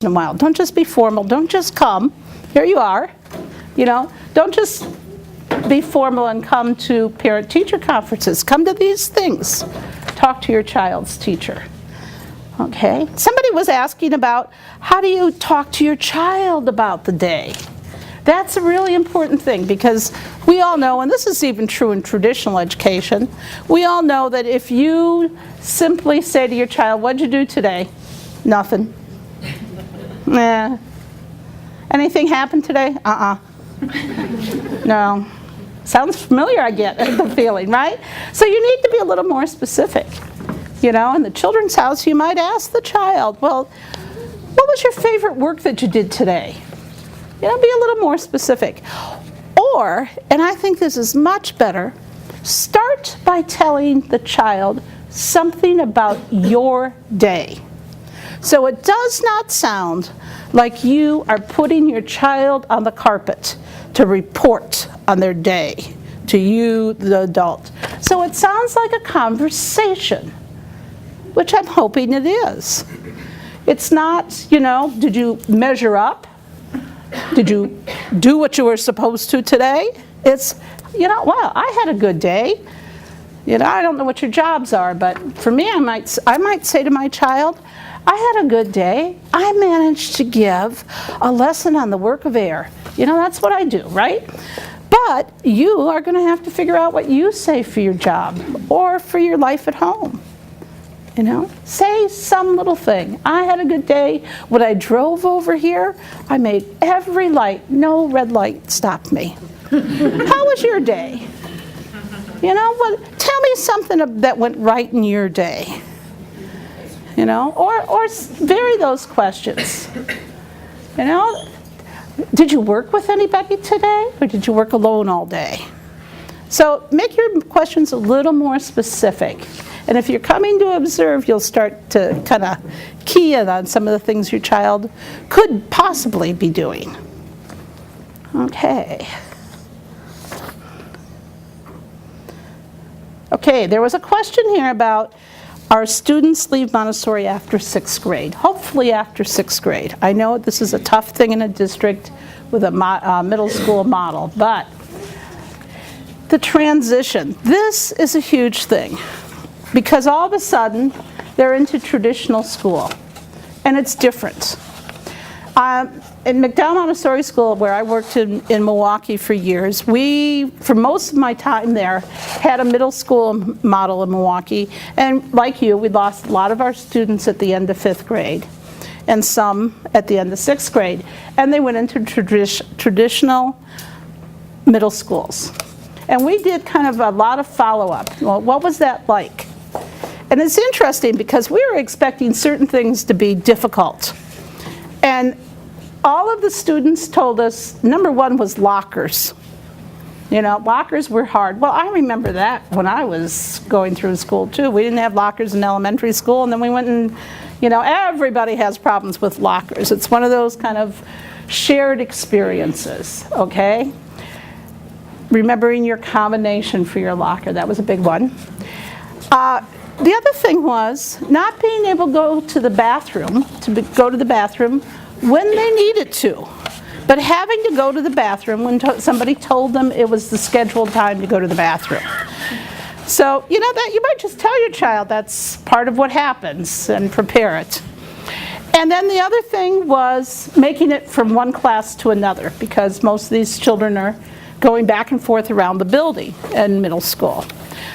in a while. Don't just be formal. Don't just come. Here you are. Don't just be formal and come to parent-teacher conferences. Come to these things. Talk to your child's teacher. Okay? Somebody was asking about how do you talk to your child about the day? That's a really important thing because we all know, and this is even true in traditional education, we all know that if you simply say to your child, "What'd you do today?" "Nothing." "Nah." "Anything happened today?" "No." Sounds familiar, I get the feeling, right? So you need to be a little more specific. In the children's house, you might ask the child, "Well, what was your favorite work that you did today?" Be a little more specific. Or, and I think this is much better, start by telling the child something about your day. So it does not sound like you are putting your child on the carpet to report on their day to you, the adult. So it sounds like a conversation, which I'm hoping it is. It's not, did you measure up? Did you do what you were supposed to today? It's, well, I had a good day. I don't know what your jobs are, but for me, I might say to my child, "I had a good day. I managed to give a lesson on the work of air." That's what I do, right? But you are going to have to figure out what you say for your job or for your life at home. Say some little thing. "I had a good day. When I drove over here, I made every light, no red light stopped me." "How was your day?" Tell me something that went right in your day. Or vary those questions. Did you work with anybody today, or did you work alone all day? So make your questions a little more specific. And if you're coming to observe, you'll start to kind of key in on some of the things your child could possibly be doing. Okay. Okay, there was a question here about our students leave Montessori after 6th grade. Hopefully after 6th grade. I know this is a tough thing in a district with a middle school model, but the transition, this is a huge thing. Because all of a sudden, they're into traditional school, and it's different. In McDowell Montessori School, where I worked in Milwaukee for years, we, for most of my time there, had a middle school model in Milwaukee. And like you, we lost a lot of our students at the end of 5th grade, and some at the end of 6th grade. And they went into traditional middle schools. And we did kind of a lot of follow-up. Well, what was that like? And it's interesting because we were expecting certain things to be difficult. And all of the students told us, number one was lockers. Lockers were hard. Well, I remember that when I was going through school too. We didn't have lockers in elementary school, and then we went and, everybody has problems with lockers. It's one of those kind of shared experiences, okay? Remembering your combination for your locker, that was a big one. The other thing was not being able to go to the bathroom, when they needed to, but having to go to the bathroom when somebody told them it was the scheduled time to go to the bathroom. So, that you might just tell your child that's part of what happens and prepare it. And then the other thing was making it from one class to another, because most of these children are going back and forth around the building in middle school.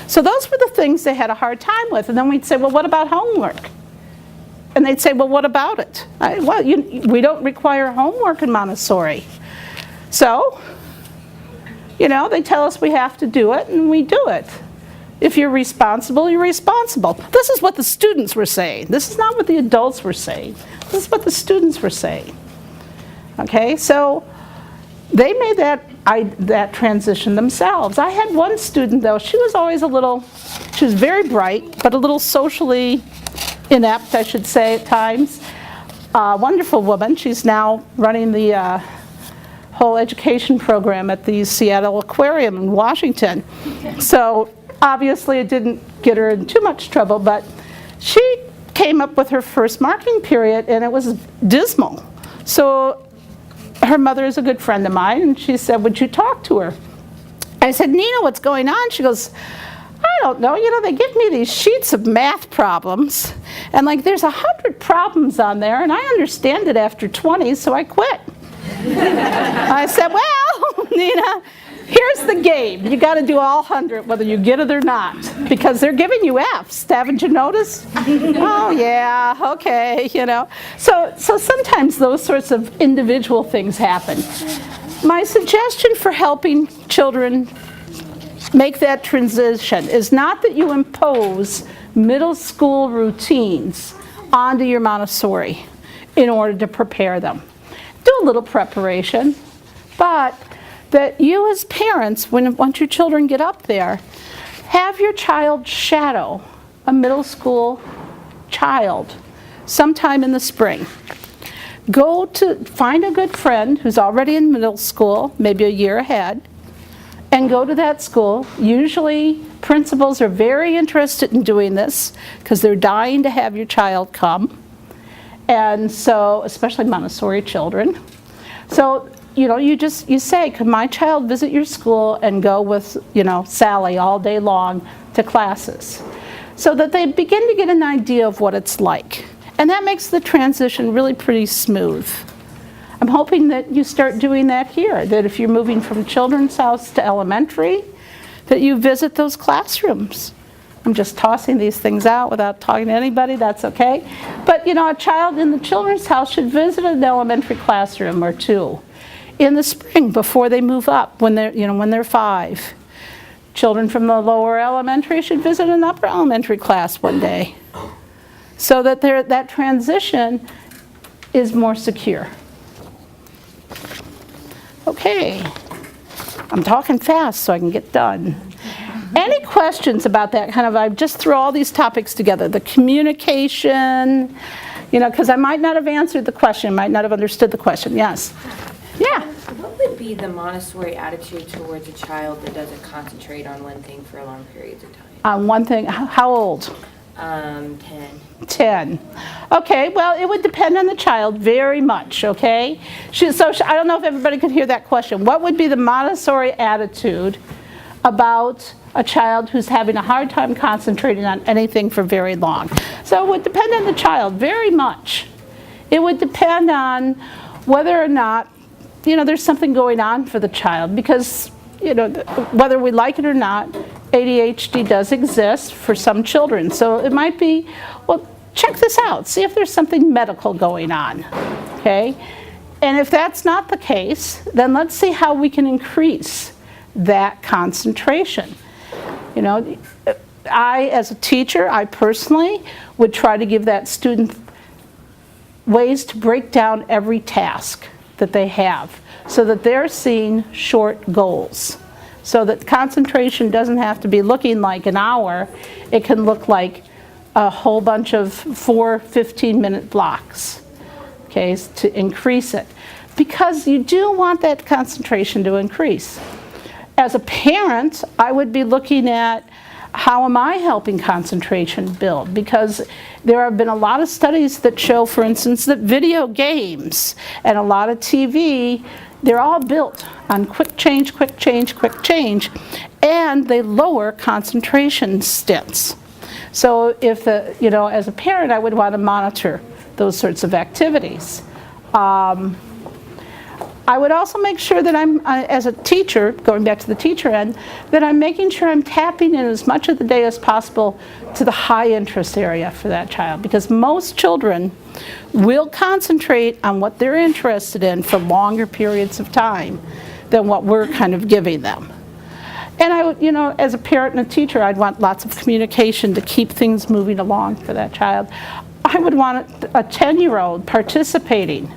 So those were the things they had a hard time with. And then we'd say, "Well, what about homework?" And they'd say, "Well, what about it?" We don't require homework in Montessori. So, they tell us we have to do it, and we do it. If you're responsible, you're responsible. This is what the students were saying. This is not what the adults were saying. This is what the students were saying. Okay, so they made that transition themselves. I had one student, though, she was very bright, but a little socially inept, I should say, at times. Wonderful woman. She's now running the whole education program at the Seattle Aquarium in Washington. So obviously it didn't get her in too much trouble, but she came up with her first marking period, and it was dismal. So her mother is a good friend of mine, and she said, would you talk to her? I said, Nina, what's going on? She goes, I don't know, they give me these sheets of math problems, and like there's 100 problems on there, and I understand it after 20, so I quit. I said, well, Nina, here's the game. You got to do all 100, whether you get it or not, because they're giving you Fs. Haven't you noticed? Oh, yeah, okay, So sometimes those sorts of individual things happen. My suggestion for helping children make that transition is not that you impose middle school routines onto your Montessori in order to prepare them. Do a little preparation, but that you as parents, once your children get up there, have your child shadow a middle school child sometime in the spring. Go to find a good friend who's already in middle school, maybe a year ahead, and go to that school. Usually principals are very interested in doing this because they're dying to have your child come. And so, especially Montessori children. So, you say, could my child visit your school and go with, Sally all day long to classes? So that they begin to get an idea of what it's like. And that makes the transition really pretty smooth. I'm hoping that you start doing that here, that if you're moving from children's house to elementary, that you visit those classrooms. I'm just tossing these things out without talking to anybody, that's okay. But a child in the children's house should visit an elementary classroom or two in the spring before they move up when they're 5. Children from the lower elementary should visit an upper elementary class one day, so that that transition is more secure. Okay, I'm talking fast so I can get done. Any questions about that I just threw all these topics together, the communication, because I might not have answered the question, might not have understood the question. Yes? Yeah? What would be the Montessori attitude towards a child that doesn't concentrate on one thing for long periods of time? On one thing, how old? 10. 10. Okay, well, it would depend on the child very much, okay? I don't know if everybody could hear that question. What would be the Montessori attitude about a child who's having a hard time concentrating on anything for very long? So it would depend on the child very much. It would depend on whether or not, there's something going on for the child, because, whether we like it or not, ADHD does exist for some children. So it might be, well, check this out. See if there's something medical going on, okay? And if that's not the case, then let's see how we can increase that concentration. As a teacher, I personally would try to give that student ways to break down every task that they have so that they're seeing short goals. So that concentration doesn't have to be looking like an hour. It can look like a whole bunch of 4 15-minute blocks, okay, to increase it. Because you do want that concentration to increase. As a parent, I would be looking at how am I helping concentration build? Because there have been a lot of studies that show, for instance, that video games and a lot of TV, they're all built on quick change, quick change, quick change, and they lower concentration stints. So if as a parent, I would want to monitor those sorts of activities. I would also make sure that I'm, as a teacher, going back to the teacher end, that I'm making sure I'm tapping in as much of the day as possible to the high interest area for that child. Because most children will concentrate on what they're interested in for longer periods of time than what we're kind of giving them. And I would, as a parent and a teacher, I'd want lots of communication to keep things moving along for that child. I would want a 10-year-old participating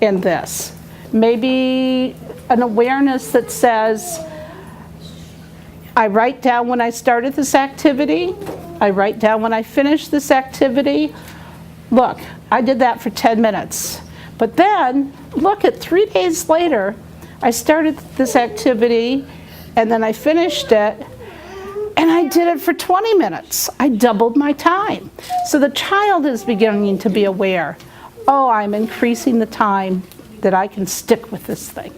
in this. Maybe an awareness that says, I write down when I started this activity, I write down when I finished this activity. Look, I did that for 10 minutes. But then, look, at 3 days later, I started this activity, and then I finished it, And I did it for 20 minutes. I doubled my time. So the child is beginning to be aware, oh, I'm increasing the time that I can stick with this thing.